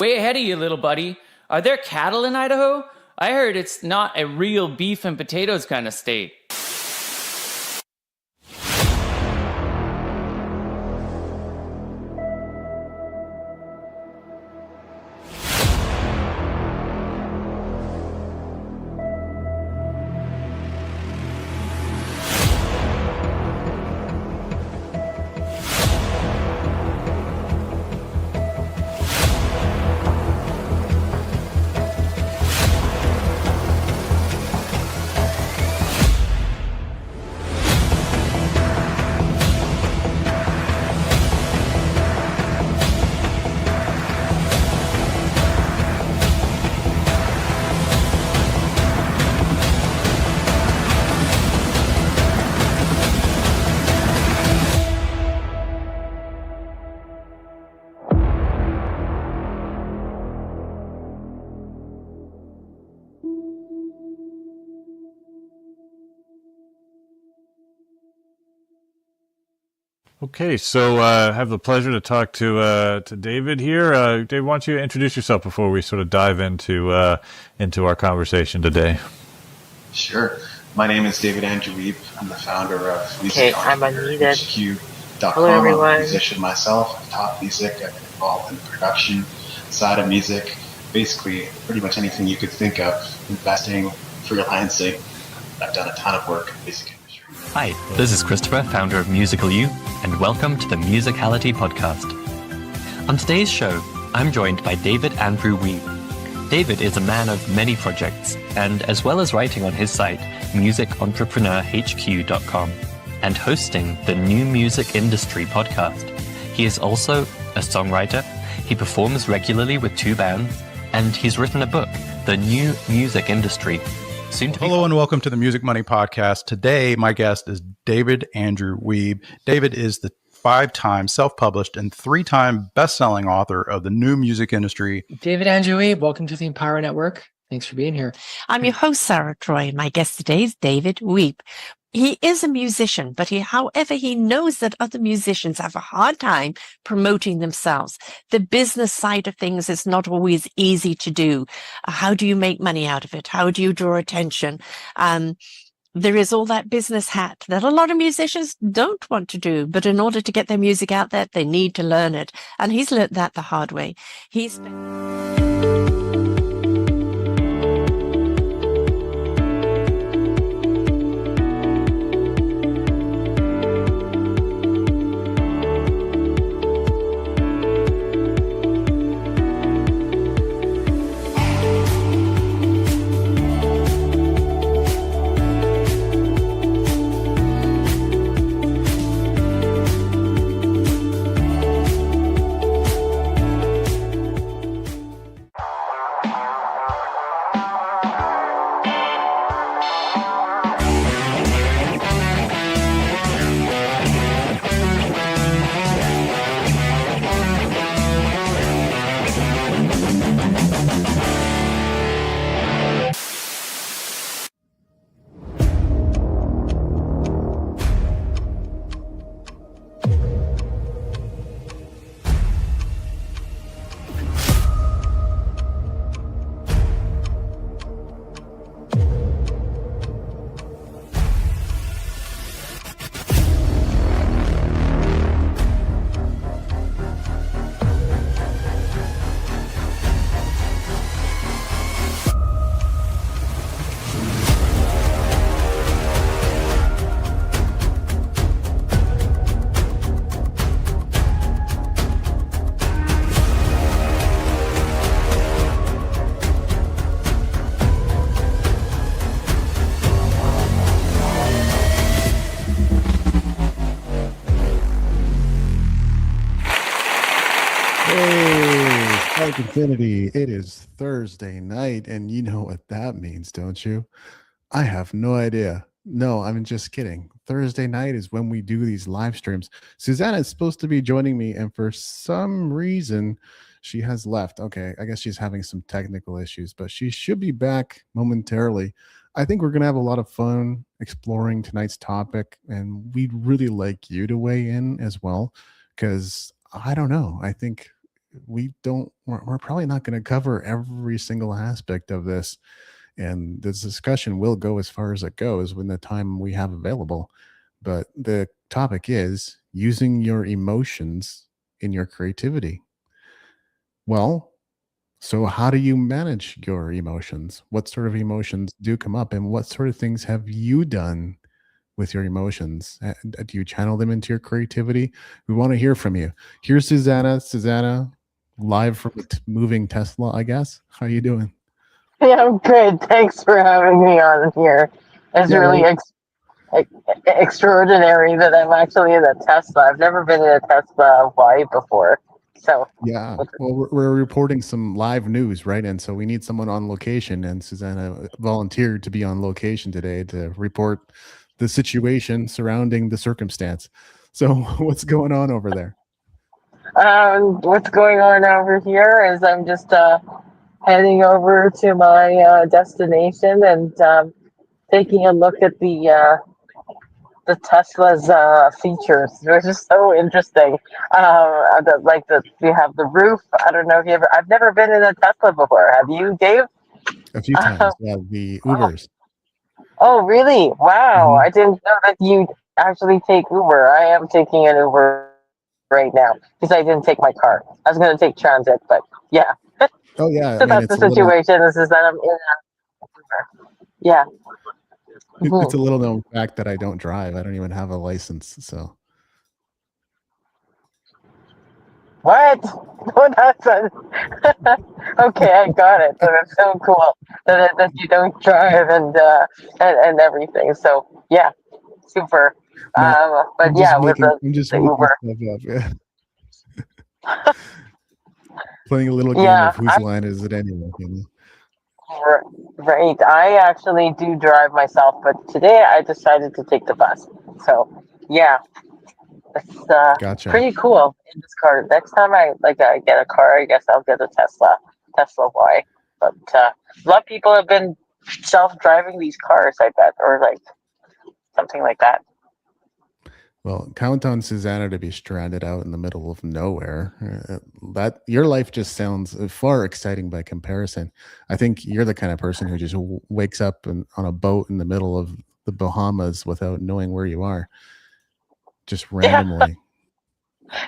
Way ahead of you, little buddy. Are there cattle in Idaho? I heard it's not a real beef and potatoes kind of state. Okay, so I have the pleasure to talk to David here. Dave, why don't you introduce yourself before we sort of dive into our conversation today? Sure. My name is David Andrew Weep. I'm the founder of musicHQ.com. Hello, everyone. I'm a musician myself. I've taught music. I've been involved in the production side of music. Basically, pretty much anything you could think of. Investing, freelancing. I've done a ton of work in the music industry. Hi, this is Christopher, founder of Musical You, and welcome to the Musicality Podcast. On today's show, I'm joined by David Andrew Weeb. David is a man of many projects, and as well as writing on his site, musicentrepreneurhq.com, and hosting the New Music Industry podcast. He is also a songwriter, he performs regularly with two bands, and he's written a book, The New Music Industry. Hello and welcome to the Music Money Podcast. Today, my guest is David Andrew Weeb. David is the 5-time self-published and 3-time best-selling author of The New Music Industry. David Andrew Weeb, welcome to the Empower Network. Thanks for being here. I'm your host, Sarah Troy. My guest today is David Weeb. He is a musician, but however, he knows that other musicians have a hard time promoting themselves. The business side of things is not always easy to do. How do you make money out of it? How do you draw attention? There is all that business hat that a lot of musicians don't want to do, but in order to get their music out there, they need to learn it. And he's learned that the hard way. Infinity. It is Thursday night, and you know what that means, don't you? I have no idea. No, I'm just kidding. Thursday night is when we do these live streams. Susanna is supposed to be joining me, and for some reason, she has left. Okay, I guess she's having some technical issues, but she should be back momentarily. I think we're going to have a lot of fun exploring tonight's topic, and we'd really like you to weigh in as well, because I don't know. I think we're probably not going to cover every single aspect of this, and this discussion will go as far as it goes when the time we have available. But the topic is using your emotions in your creativity. Well, so how do you manage your emotions? What sort of emotions do come up, and what sort of things have you done with your emotions? Do you channel them into your creativity? We want to hear from you. Here's Susanna. Susanna, live from a moving Tesla, I guess. How are you doing? Yeah, I'm good. Thanks for having me on here. It's Yeah, really well, extraordinary that I'm actually in a Tesla. I've never been in a Tesla Y before. So, yeah. Well, we're reporting some live news, right? And so we need someone on location. And Susanna volunteered to be on location today to report the situation surrounding the circumstance. So, what's going on over there? what's going on over here is I'm just heading over to my destination and taking a look at the Tesla's features, which is so interesting. You have the roof. I don't know if you ever. I've never been in a Tesla before. Have you, Dave? A few times. Yeah, the Ubers. Oh, really? Wow! Mhm. I didn't know that you actually take Uber. I am taking an Uber right now because I didn't take my car. I was going to take transit, but yeah. Oh, yeah. I So mean, that's the situation. This is that I'm in a Uber. Yeah. it's Mhm. a little known fact that I don't drive. I don't even have a license. So, What? Oh, that's okay. I got it. So that's so cool that you don't drive and everything. So yeah, super. no, But yeah, with I'm just the making Uber, stuff up. Yeah. Playing a little game yeah, of whose line is it anyway? right. I actually do drive myself, but today I decided to take the bus. So yeah, it's Gotcha. pretty cool in this car. Next time I get a car, I guess I'll get a Tesla Y. But a lot of people have been self-driving these cars, I bet, or like something like that. Well, count on Susanna to be stranded out in the middle of nowhere. That your life just sounds far exciting by comparison. I think you're the kind of person who just wakes up on a boat in the middle of the Bahamas without knowing where you are, just Yeah, randomly.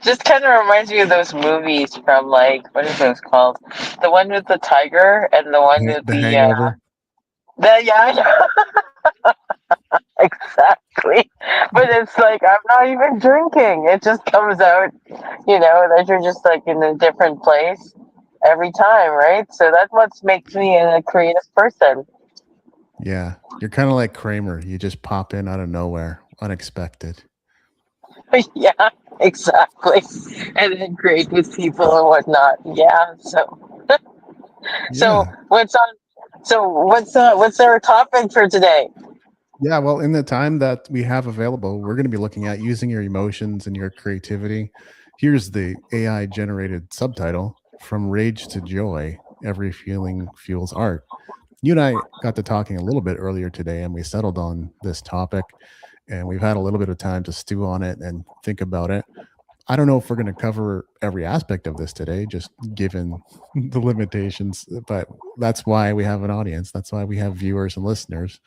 just kind of reminds me of those movies from like what is those called? The one with the tiger and the one with The Hangover. the yeah, exactly. But it's like I'm not even drinking. It just comes out, that you're just like in a different place every time, right? So that's what makes me a creative person. Yeah, you're kind of like Kramer. You just pop in out of nowhere, unexpected. Yeah, exactly. And then create with people and whatnot. Yeah. So Yeah. what's on? So what's our topic for today? Yeah, well, in the time that we have available, we're going to be looking at using your emotions and your creativity. Here's the AI generated subtitle: From Rage to Joy, Every Feeling Fuels Art. You and I got to talking a little bit earlier today, and we settled on this topic, and we've had a little bit of time to stew on it and think about it. I don't know if we're going to cover every aspect of this today, just given the limitations, but that's why we have an audience. That's why we have viewers and listeners,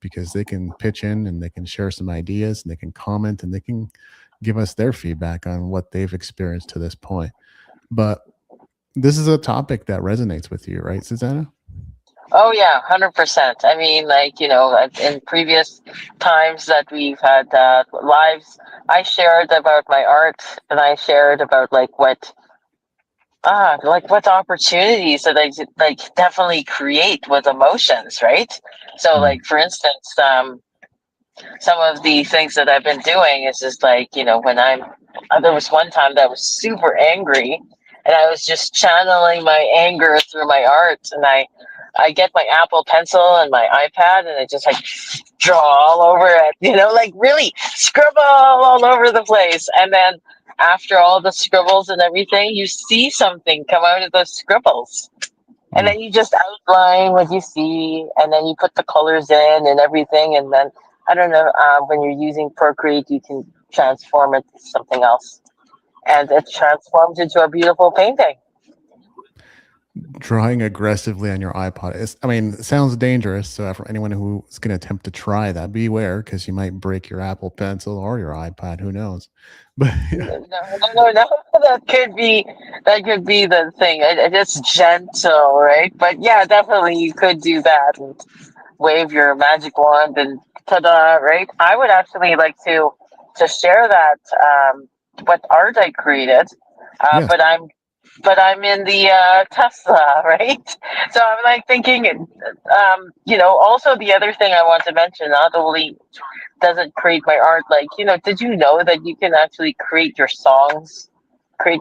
because they can pitch in and they can share some ideas and they can comment and they can give us their feedback on what they've experienced to this point. But this is a topic that resonates with you, right, Susanna? Oh yeah, 100%. I mean, like in previous times that we've had lives, I shared about my art and I shared about what opportunities that I like definitely create with emotions, right? So Mm. like for instance, some of the things that I've been doing is just like, when there was one time that I was super angry and I was just channeling my anger through my art and I get my Apple Pencil and my iPad and I just like draw all over it, like really scribble all over the place. And then after all the scribbles and everything, you see something come out of those scribbles. And Mm. then you just outline what you see, and then you put the colors in and everything. And then I don't know, when you're using Procreate, you can transform it to something else. and it transforms into a beautiful painting. Drawing aggressively on your iPod it sounds dangerous. So for anyone who's going to attempt to try that, beware, because you might break your Apple Pencil or your iPad. Who knows? But No, no, no. That could be the thing. It's gentle, right? But yeah, definitely you could do that and wave your magic wand and ta-da, right? I would actually like to share that what art I created, yes, but I'm in the Tesla, right? So I'm like thinking, also the other thing I want to mention, not only does it create my art, like, did you know that you can actually create songs from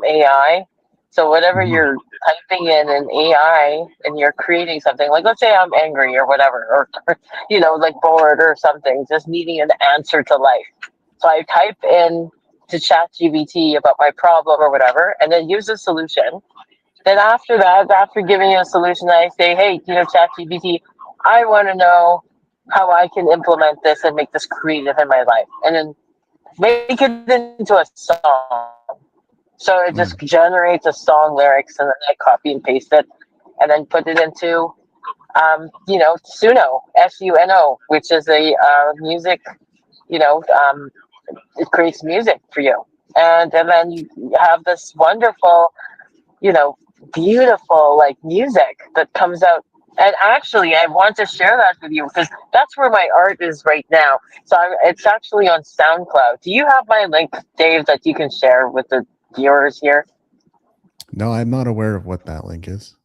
AI? So whatever Mhm. you're typing in an AI and you're creating something, like let's say I'm angry or whatever, or like bored or something, just needing an answer to life. So I type in to ChatGPT about my problem or whatever, and then use a solution. Then after that, after giving you a solution, I say, hey, ChatGPT, I want to know how I can implement this and make this creative in my life, and then make it into a song. So it just Mm. generates a song lyrics, and then I copy and paste it, and then put it into Suno, Suno, which is a music, you know, um, it creates music for you. And then you have this wonderful, you know, beautiful like music that comes out. And actually, I want to share that with you because that's where my art is right now. So it's actually on SoundCloud. Do you have my link, Dave, that you can share with the viewers here? No, I'm not aware of what that link is.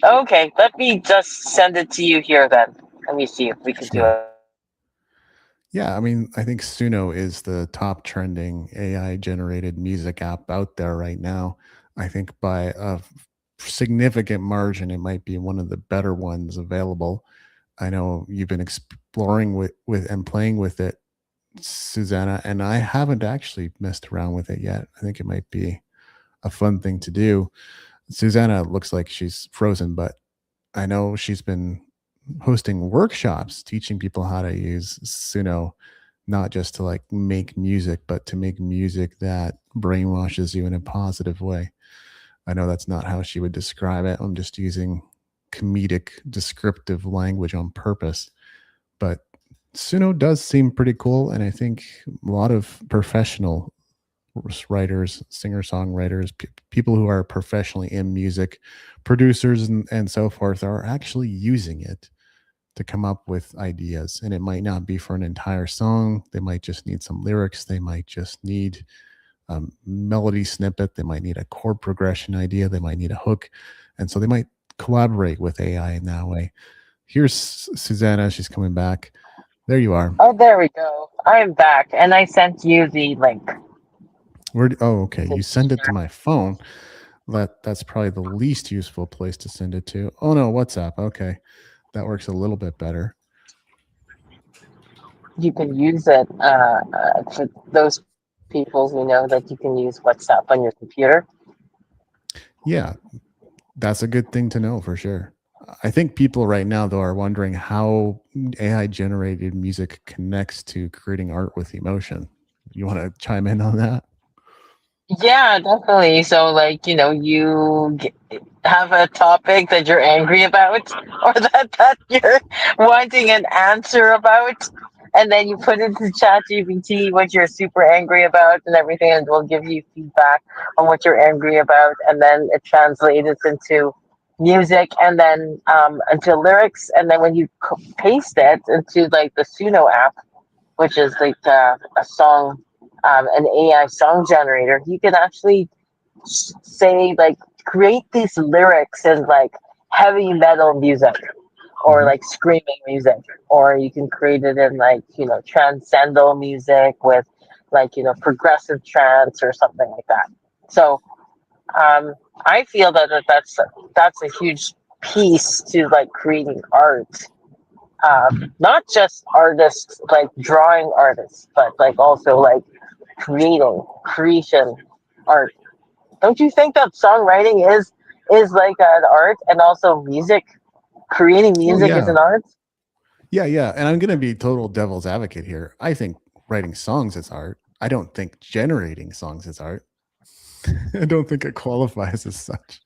Okay, let me just send it to you here then. Let me see if we can do Sure. it. Yeah, I think Suno is the top trending AI generated music app out there right now. I think by a significant margin, it might be one of the better ones available. I know you've been exploring with and playing with it, Susanna, and I haven't actually messed around with it yet. I think it might be a fun thing to do. Susanna looks like she's frozen, but I know she's been hosting workshops teaching people how to use Suno, not just to like make music, but to make music that brainwashes you in a positive way. I know that's not how she would describe it. I'm just using comedic descriptive language on purpose. But Suno does seem pretty cool. And I think a lot of professional writers, singer songwriters, people who are professionally in music, producers, and so forth are actually using it to come up with ideas. And it might not be for an entire song. They might just need some lyrics. They might just need a melody snippet. They might need a chord progression idea. They might need a hook. And so they might collaborate with AI in that way. Here's Susanna. She's coming back. There you are. Oh, there we go. I am back, and I sent you the link. Oh, okay. You send it to my phone. That's probably the least useful place to send it to. Oh no, WhatsApp. Okay. That works a little bit better. You can use it for those people who know that you can use WhatsApp on your computer. Yeah, that's a good thing to know for sure. I think people right now though are wondering how AI generated music connects to creating art with emotion. You want to chime in on that? Yeah, definitely. So, like, have a topic that you're angry about, or that you're wanting an answer about, and then you put into ChatGPT what you're super angry about and everything, and it will give you feedback on what you're angry about, and then it translates into music, and then into lyrics, and then when you paste it into like the Suno app, which is like a song, an AI song generator, you can actually say like create these lyrics in like heavy metal music or Mhm. like screaming music, or you can create it in like transcendental music with like progressive trance or something like that. So I feel that's a huge piece to like creating art, not just artists like drawing artists, but like also like creation art. Don't you think that songwriting is like an art, and also music, creating Oh music is yeah. an art? Yeah, yeah. And I'm going to be total devil's advocate here. I think writing songs is art. I don't think generating songs is art. I don't think it qualifies as such.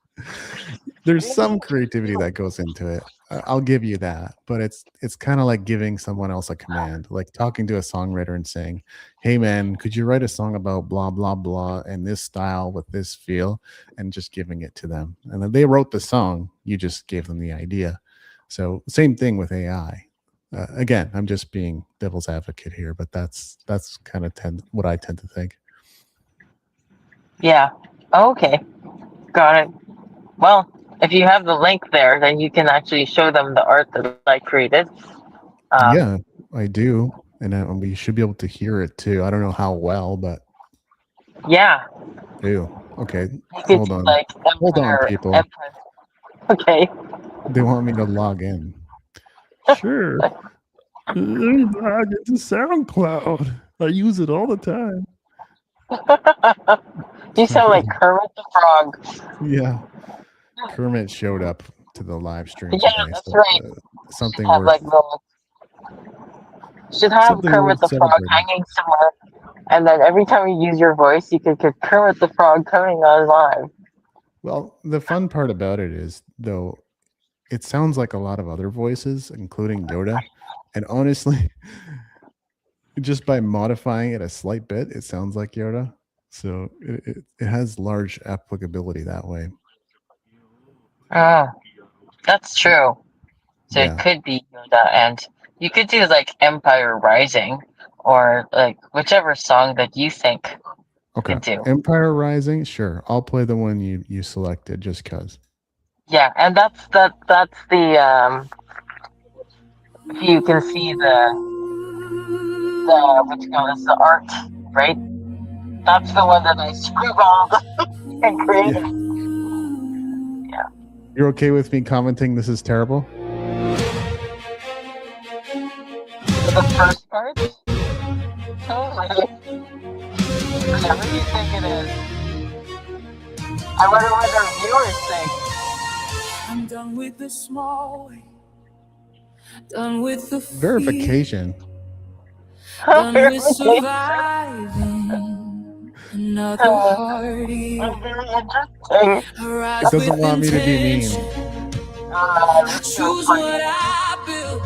There's some creativity that goes into it. I'll give you that, but it's kind of like giving someone else a command, like talking to a songwriter and saying, "Hey man, could you write a song about blah blah blah in this style with this feel?" and just giving it to them. And then they wrote the song, you just gave them the idea. So same thing with AI. Again, I'm just being devil's advocate here, but that's kind of what I tend to think. Yeah. Okay. Got it. Well, if you have the link there, then you can actually show them the art that I created. Yeah, I do, and we should be able to hear it too. I don't know how well, but Yeah. I do. Okay, You could hold do on, like hold on, Empire. people. Okay. They want me to log in. Sure. Log into SoundCloud. I use it all the time. You sound like Kermit the Frog. Yeah. Kermit showed up to the live stream Yeah, today. that's So, right. something Have worth like should have something Kermit worth the Frog celebrating. hanging somewhere, and then every time you use your voice, you could get Kermit the Frog coming on live. Well, the fun part about it is, though, it sounds like a lot of other voices, including Yoda. And honestly, just by modifying it a slight bit, it sounds like Yoda. So it has large applicability that way. Oh, that's true. So Yeah. it could be Yoda, and you could do like Empire Rising, or like whichever song that you think Okay. could do. Empire Rising, sure. I'll play the one you selected just cause. Yeah, and that's the if you can see the what you call this, the art, right? That's the one that I scribbled and created. Yeah. You're okay with me commenting this is terrible? The first part? Totally. Whatever you think it is. I wonder what the viewers think. I'm done with the small way. Done with the Verification. Done with surviving another heartache. It doesn't want me to be mean. I choose what I build.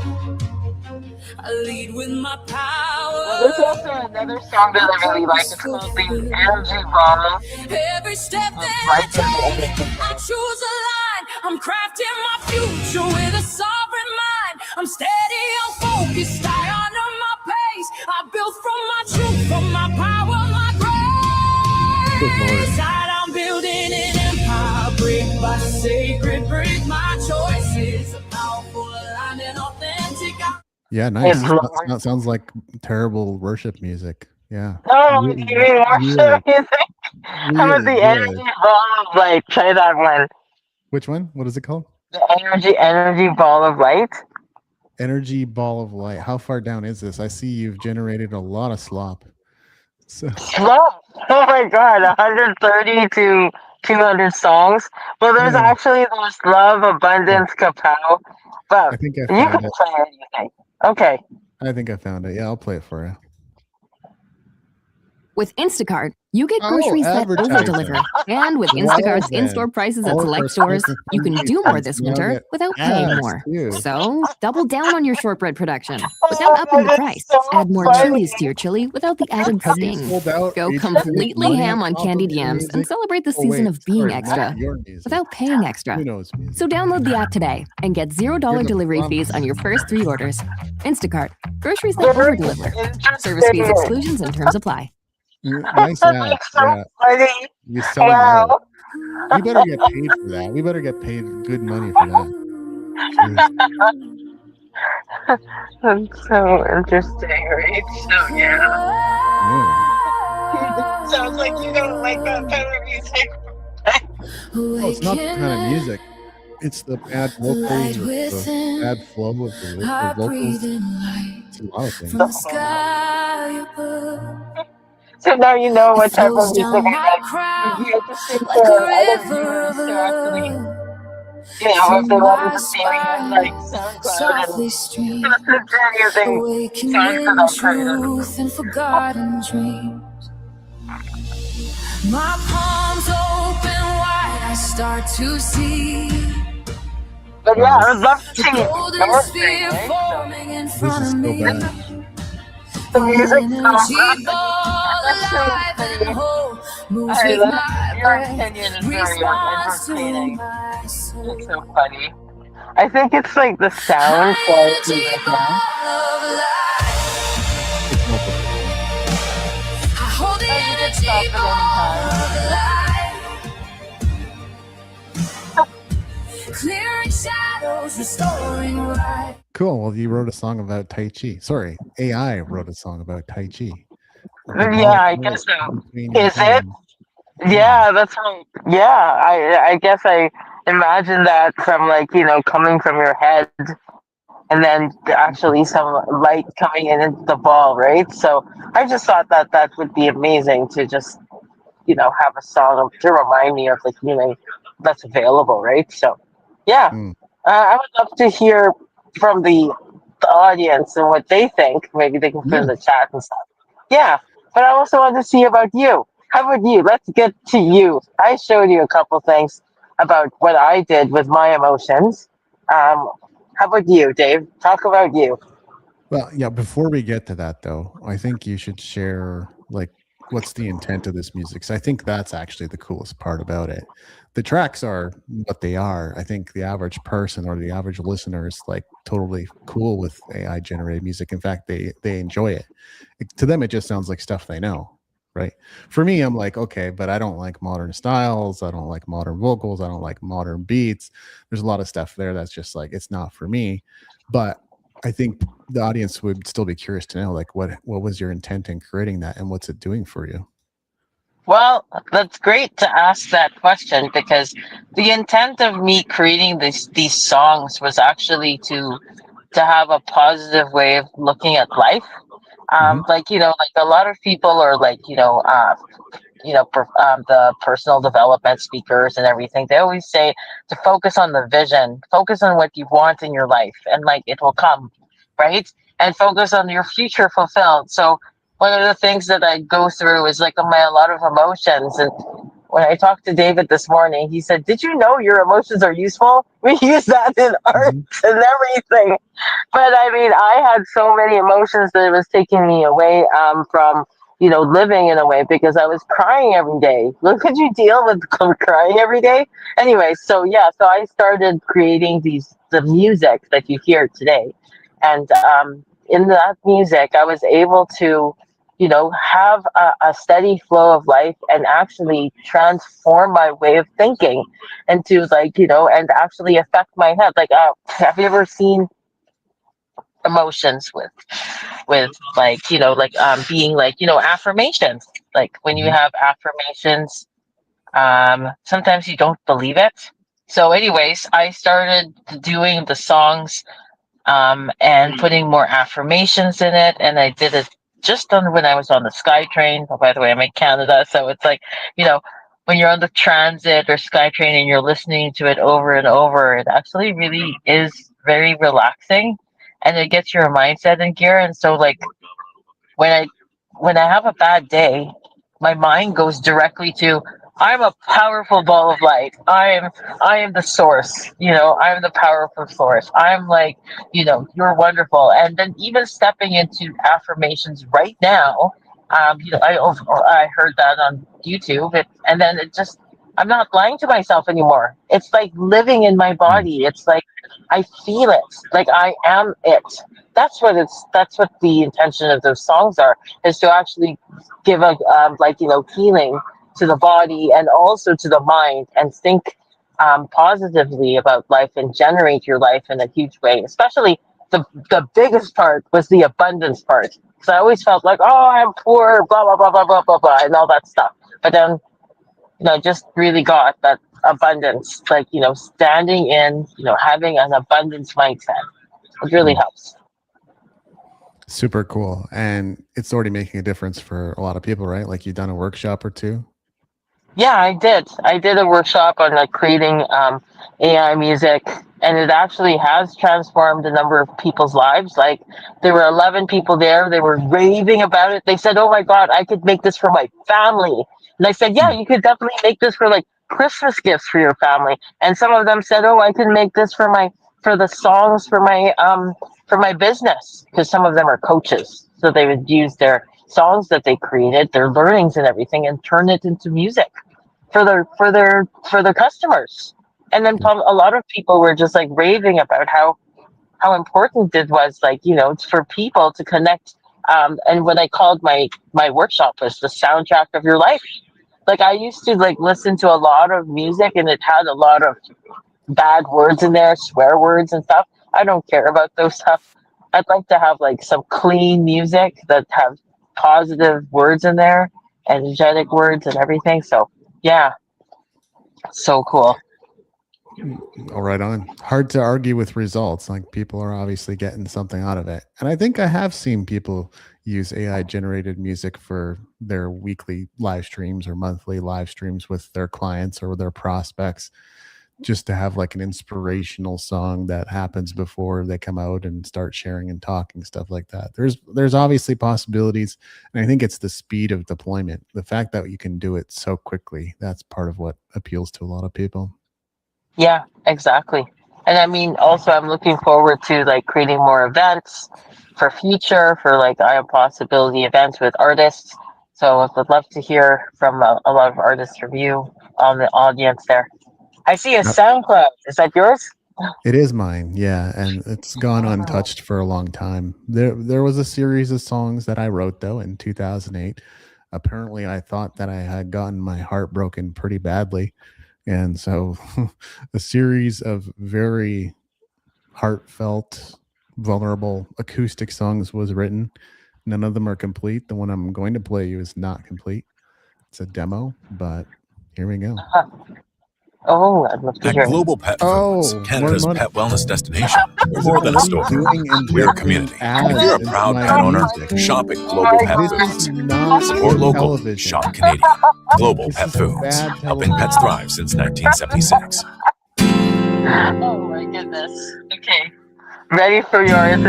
I lead with my power. There's also another song that I really like. It's called the Energy Bomb. Every step that I take, I choose a line. I'm crafting my future with a sovereign mind. I'm steady, I'm focused, I honor my pace. I build from my truth, from my power, my grace. I'm building an empire, brick by sacred brick. My choices, a powerful, aligned, and authentic. Yeah, nice. That sounds like terrible worship music. Yeah. Oh, you mean worship music? How about the Energy Ball of Light? Try that one. Which one? What is it called? The Energy Ball of Light. Energy Ball of Light. How far down is this? I see you've generated a lot of slop. So. Slop? Oh my god, 130 to 200 songs. Well, there's actually those Love, Abundance, Kapow. But I think I you found can it. play anything. Okay. I think I found it. Yeah, I'll play it for you. With Instacart, you get groceries that over-deliver. And with Instacart's in-store prices at select stores, you can do more this winter without paying more. So, double down on your shortbread production without upping the price. Add more chilies to your chili without the added sting. Go completely ham on candied yams and celebrate the season of being extra without paying extra. So download the app today and get $0 delivery fees on your first 3 orders. Instacart, groceries that over-deliver. Service fees, exclusions, and terms apply. Nice app. Yeah. You're selling out. You better get paid for that. We better get paid good money for that. That's so interesting, right? So yeah. Sounds like you don't like that kind of music. Oh, it's not the kind of music. It's the bad vocals, the bad flow of the vocals. It's a lot of things. So now you know what type of music I like. You have to sing for other viewers to actually, if they wanted to see me on like SoundCloud and listen to using songs that I created. My palms open wide, I start to see But yeah, I would love to the see golden your thing, sphere right? forming in This front is of so me. bad. The music so Energy good. ball That's so alive and funny. whole moves with my Your breath, opinion is very responds to entertaining. my soul. It's so funny. I think it's like the sound quality Energy right now. ball of life. It's multiple. I hold the Oh, you can energy stop at any ball time. of life. Clearing shadows, restoring light. Cool. Well, you wrote a song about Tai Chi. Sorry, AI wrote a song about Tai Chi. Yeah, I guess so. Between your Is it? thumbs. Yeah, that's how. Yeah, I guess I imagine that from like coming from your head, and then actually some light coming in into the ball, right? So I just thought that that would be amazing to just have a song to remind me of the healing that's available, right? So yeah, Mm. I would love to hear from the audience and what they think. Maybe they can put in the chat and stuff. Yeah, but I also want to see about you. How about you? Let's get to you. I showed you a couple things about what I did with my emotions. How about you, Dave? Talk about you. Well, yeah, before we get to that though, I think you should share like what's the intent of this music. So I think that's actually the coolest part about it. The tracks are what they are. I think the average person or the average listener is like totally cool with AI generated music. In fact, they enjoy it. To them, it just sounds like stuff they know, right? For me, I'm like, okay, but I don't like modern styles. I don't like modern vocals. I don't like modern beats. There's a lot of stuff there that's just like it's not for me. But I think the audience would still be curious to know, like, what was your intent in creating that, and what's it doing for you? Well, that's great to ask that question because the intent of me creating these songs was actually to have a positive way of looking at life. Like like a lot of people are like the personal development speakers and everything. They always say to focus on the vision, focus on what you want in your life, and like it will come, right? And focus on your future fulfilled. So one of the things that I go through is like a lot of emotions. And when I talked to David this morning, he said, "Did you know your emotions are useful? We use that in art and everything." But I mean, I had so many emotions that it was taking me away from living in a way because I was crying every day. Look, could you deal with crying every day? Anyway, so yeah, so I started creating the music that you hear today, and in that music, I was able to have a steady flow of life and actually transform my way of thinking into like and actually affect my head. Like, have you ever seen emotions with like being like affirmations, like when you have affirmations, sometimes you don't believe it. So anyways, I started doing the songs and putting more affirmations in it, and I did it just on when I was on the SkyTrain. Oh, by the way, I'm in Canada, so it's like you know when you're on the transit or SkyTrain and you're listening to it over and over, it actually really is very relaxing, and it gets your mindset in gear. And so like when I when I have a bad day, my mind goes directly to I'm a powerful ball of light. I am the source. I'm the powerful source. I'm like, you're wonderful. And then even stepping into affirmations right now, I heard that on YouTube, and then it just I'm not lying to myself anymore. It's like living in my body. It's like I feel it. Like I am it. That's what the intention of those songs are, is to actually give a healing to the body and also to the mind, and think positively about life and generate your life in a huge way. Especially the biggest part was the abundance part. So I always felt like, oh, I'm poor, blah blah blah blah blah blah blah, and all that stuff. But then just really got that abundance, like standing in, having an abundance mindset. It really helps. Super cool. And it's already making a difference for a lot of people, right? Like you've done a workshop or two. Yeah, I did. I did a workshop on like creating AI music, and it actually has transformed a number of people's lives. Like there were 11 people there. They were raving about it. They said, "Oh my God, I could make this for my family." And I said, "Yeah, you could definitely make this for like Christmas gifts for your family." And some of them said, "Oh, I can make this for the songs for my business," because some of them are coaches, so they would use their songs that they created, their learnings and everything, and turn it into music for their customers. And then a lot of people were just like raving about how important it was, like, for people to connect. And what I called my workshop was the soundtrack of your life. Like I used to like listen to a lot of music, and it had a lot of bad words in there, swear words and stuff. I don't care about those stuff. I'd like to have like some clean music that have positive words in there, energetic words and everything. So yeah, so cool. All right, on. Hard to argue with results. Like people are obviously getting something out of it. And I think I have seen people use AI generated music for their weekly live streams or monthly live streams with their clients or their prospects, just to have like an inspirational song that happens before they come out and start sharing and talking, stuff like that. There's obviously possibilities, and I think it's the speed of deployment, the fact that you can do it so quickly. That's part of what appeals to a lot of people. Yeah, exactly. And I mean, also, I'm looking forward to like creating more events for future, for like I have possibility events with artists. So I would love to hear from a lot of artists review on the audience there. I see a SoundCloud. Is that yours? It is mine, yeah, and it's gone Wow. untouched for a long time. There was a series of songs that I wrote though in 2008. Apparently, I thought that I had gotten my heart broken pretty badly, and so a series of very heartfelt, vulnerable acoustic songs was written. None of them are complete. The one I'm going to play you is not complete. It's a demo, but here we go. Oh, I'd love to At hear it. Global Pet Foods, Canada's pet wellness destination, we're more than a store. We're a community. And if you're a proud pet owner, shop at Global Pet Foods. Support local, shop Canadian. Global Pet Foods, helping pets thrive since 1976. Oh my goodness. Okay. Ready for yours?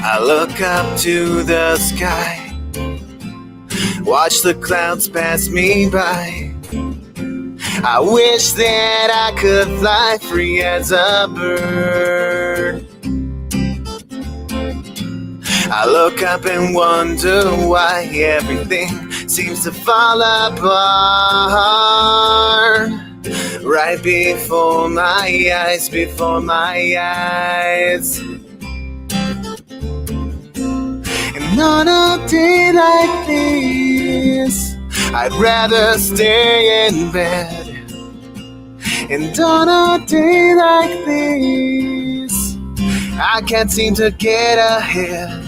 I look up to the sky, watch the clouds pass me by. I wish that I could fly free as a bird. I look up and wonder why everything seems to fall apart right before my eyes, before my eyes. And on a day like this, I'd rather stay in bed. And on a day like this, I can't seem to get ahead.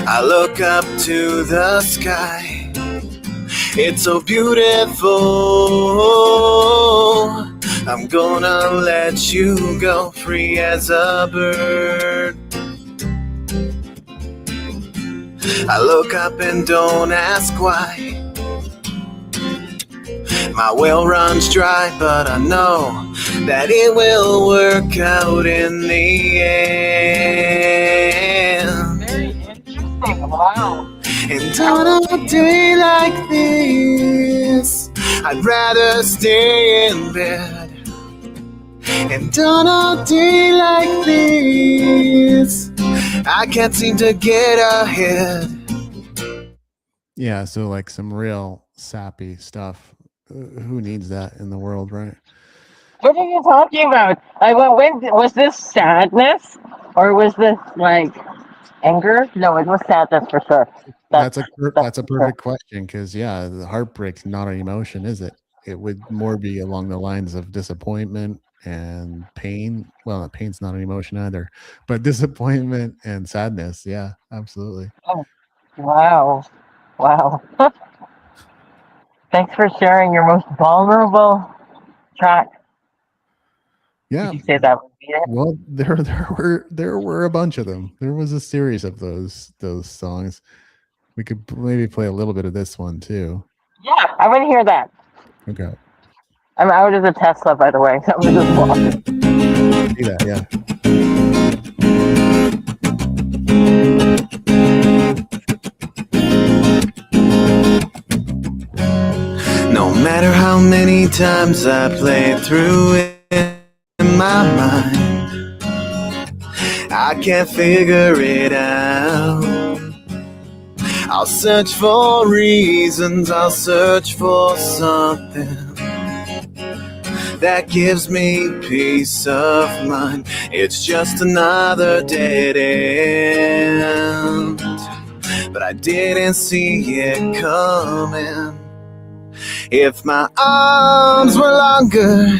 I look up to the sky, it's so beautiful. I'm gonna let you go free as a bird. I look up and don't ask why. My well runs dry, but I know that it will work out in the end. Very interesting. Wow. And on a day like this, I'd rather stay in bed. And on a day like this, I can't seem to get ahead. Yeah, so like some real sappy stuff. Who needs that in the world, right? What are you talking about? When was this sadness, or was this like anger? No, it was sadness for sure. That's a perfect question, because yeah, the heartbreak's not an emotion, is it? It would more be along the lines of disappointment and pain. Well, pain's not an emotion either, but disappointment and sadness. Yeah, absolutely. Oh, wow. Thanks for sharing your most vulnerable track. Yeah. Did you say that would be it? Well, there were a bunch of them. There was a series of those songs. We could maybe play a little bit of this one too. Yeah, I want to hear that. Okay. I'm out of the Tesla, by the way. That was just walking. See that, yeah. No matter how many times I play through it in my mind, I can't figure it out. I'll search for reasons, I'll search for something that gives me peace of mind. It's just another dead end, but I didn't see it coming. If my arms were longer,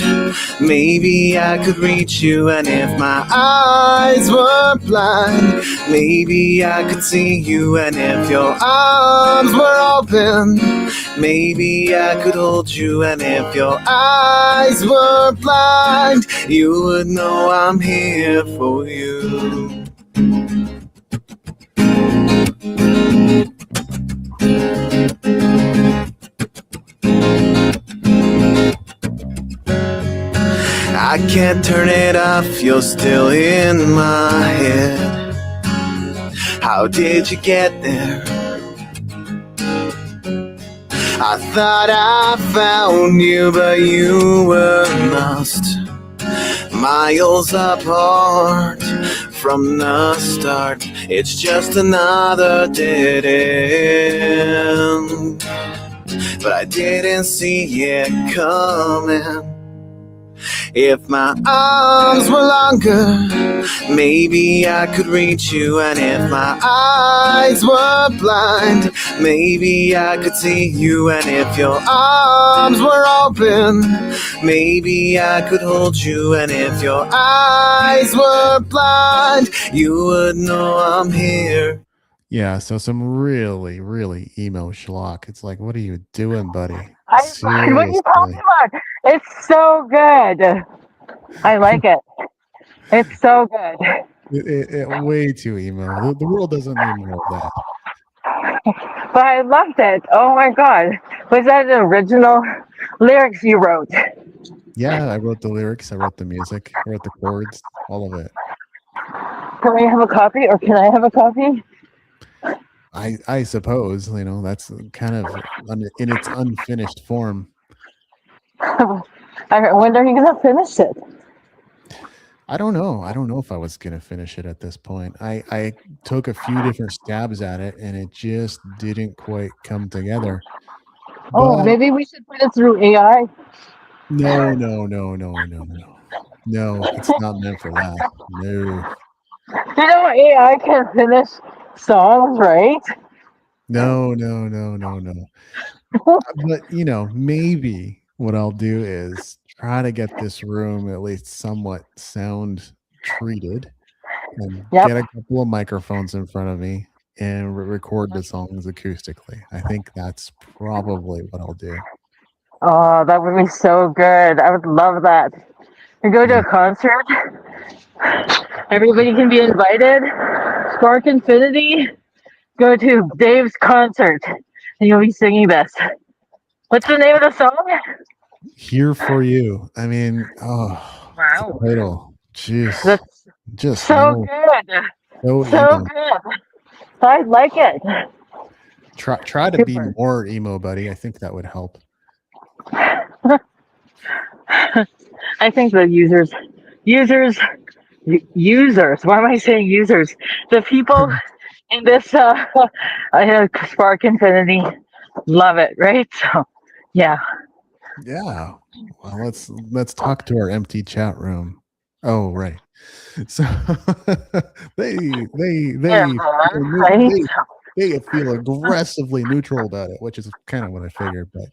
maybe I could reach you. And if my eyes were blind, maybe I could see you. And if your arms were open, maybe I could hold you. And if your eyes were blind, you would know I'm here for you. I can't turn it off, you're still in my head. How did you get there? I thought I found you, but you were lost. Miles apart from the start. It's just another dead end, but I didn't see it coming. If my arms were longer, maybe I could reach you. And if my eyes were blind, maybe I could see you. And if your arms were open, maybe I could hold you. And if your eyes were blind, you would know I'm here. Yeah, so some really, really emo schlock. It's like, what are you doing, buddy? What are you talking about? It's so good. I like it. It's so good. Way too emo. The world doesn't need more of that. But I loved it. Oh my God. Was that the original lyrics you wrote? Yeah, I wrote the lyrics. I wrote the music. I wrote the chords. All of it. Can I have a copy, or can I have a copy? I suppose, that's kind of in its unfinished form. I wonder if you're going to finish it. I don't know. I don't know if I was going to finish it at this point. I took a few different stabs at it, and it just didn't quite come together. Oh, maybe we should put it through AI? No. No, it's not meant for that. No. You know, AI can finish songs, right? No. But, maybe what I'll do is try to get this room at least somewhat sound treated and get a couple of microphones in front of me and record the songs acoustically. I think that's probably what I'll do. Oh, that would be so good. I would love that. You go to a concert, everybody can be invited. Spark Infinity, go to Dave's concert, and you'll be singing this. What's the name of the song? Here for You. I mean, wow. Title. Jeez. That's just so good. So good. I like it. Try to be more emo, buddy. I think that would help. I think the users. Why am I saying users? The people in this Spark Infinity love it, right? So, yeah. Yeah. Well, let's talk to our empty chat room. Oh, right. So they feel aggressively neutral about it, which is kind of what I figured. But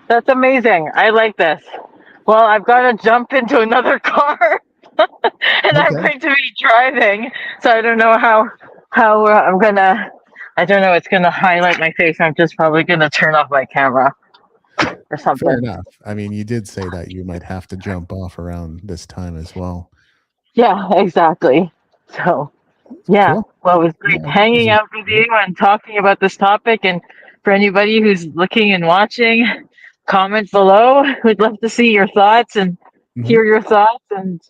that's amazing. I like this. Well, I've got to jump into another car, and I'm going to be driving, so I don't know how I'm gonna I don't know. It's going to highlight my face. I'm just probably going to turn off my camera or something. Fair enough. I mean, you did say that you might have to jump off around this time as well. Yeah, exactly. So, yeah. Cool. Well, it was great hanging out with you and talking about this topic. And for anybody who's looking and watching, comment below. We'd love to see your thoughts and hear your thoughts and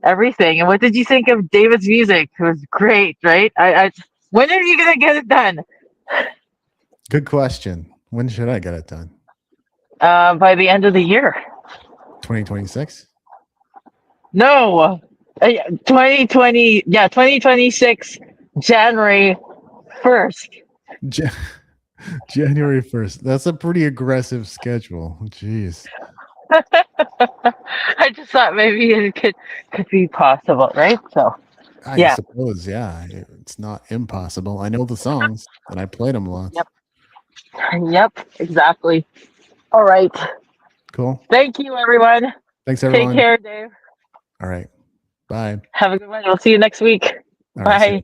everything. And what did you think of David's music? It was great, right? When are you going to get it done? Good question. When should I get it done? By the end of the year. 2026? No. 2020. Yeah, 2026, January 1st. January 1st. That's a pretty aggressive schedule. Jeez. I just thought maybe it could be possible, right? So, I suppose, yeah. It's not impossible. I know the songs and I played them lots. Yep, exactly. All right. Cool. Thank you, everyone. Thanks, everyone. Take care, Dave. All right. Bye. Have a good one. We'll see you next week. All right, Bye.